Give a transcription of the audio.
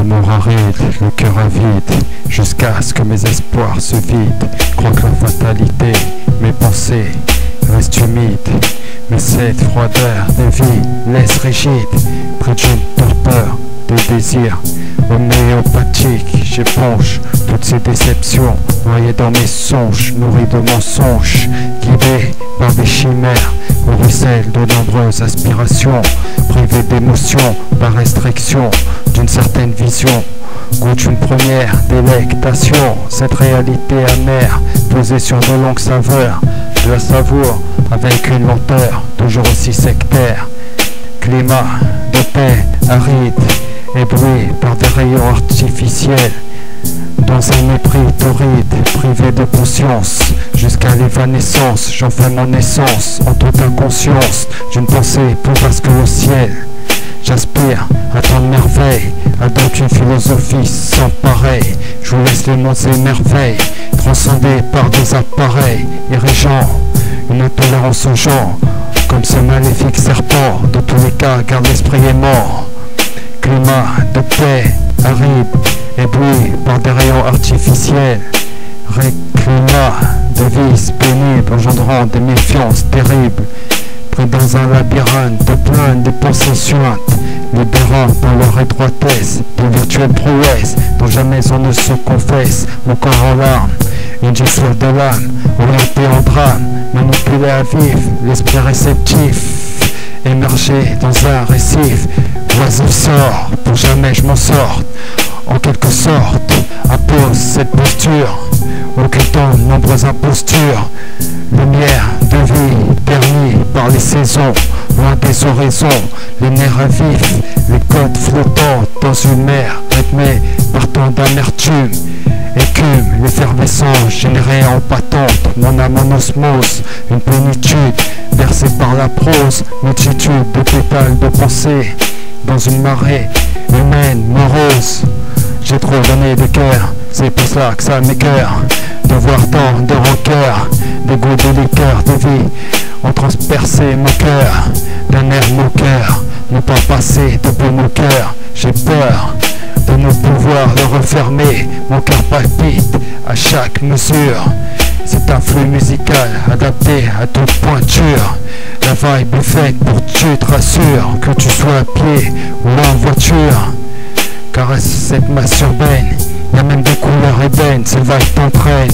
L'amour aride, le cœur avide, jusqu'à ce que mes espoirs se vident. Crois que la fatalité, mes pensées restent humides. Mais cette froideur de vie laisse rigide, pris d'une torpeur de désir homéopathique. J'éponge toutes ces déceptions, noyées dans mes songes, nourries de mensonges, guidées par des chimères, où ruissellent de nombreuses aspirations, privées d'émotions par restriction d'une certaine vision. Goûte une première délectation, cette réalité amère, posée sur de longues saveurs. Je la savoure avec une lenteur toujours aussi sectaire. Climat de paix aride, ébloui par des rayons artificiels. Dans un mépris torride, privé de conscience, jusqu'à l'évanescence, j'en fais mon essence, en toute inconscience, d'une pensée plus vaste que le ciel. J'aspire à tant de merveilles, adopte une philosophie sans pareil. Je vous laisse les mondes et merveilles, transcendés par des appareils, érigeant une intolérance aux gens, comme ce maléfique serpent. Dans tous les cas, garde l'esprit est mort. Climat de paix aride, ébloui par des rayons artificiels. Climat de vices pénibles, engendrant des méfiances terribles. Pris dans un labyrinthe de plaintes, des pensées suintes, libérant dans leur étroitesse des virtuelles prouesses dont jamais on ne se confesse. Mon corps en larmes, une gestuelle de l'âme, orientée en drame, manipulée à vif, l'esprit réceptif, émergé dans un récif. Oisif sort, pour jamais je m'en sorte, en quelque sorte, appose cette posture, occultant de nombreuses impostures. Lumière de vie, permis par les saisons, loin des horizons, les nerfs à vif, les côtes flottant dans une mer rythmée par tant d'amertume. Écume, l'effervescence générée en patente, mon âme en osmose, une plénitude versée par la prose, multitude de pétales de pensée, dans une marée humaine morose. J'ai trop donné de cœur, c'est pour cela que ça m'écoeure de voir tant de rancœur, des goûts de liqueur de vie ont transpercé mon cœur d'un air moqueur, ne pas passer de beau mon cœur. J'ai peur de ne pouvoir le refermer, mon cœur palpite à chaque mesure. C'est un flux musical adapté à toute pointure. La vibe est faite pour que tu te rassures, que tu sois à pied ou en voiture. Caresse cette masse urbaine, y'a même des couleurs ébènes, ces vagues t'entraînent.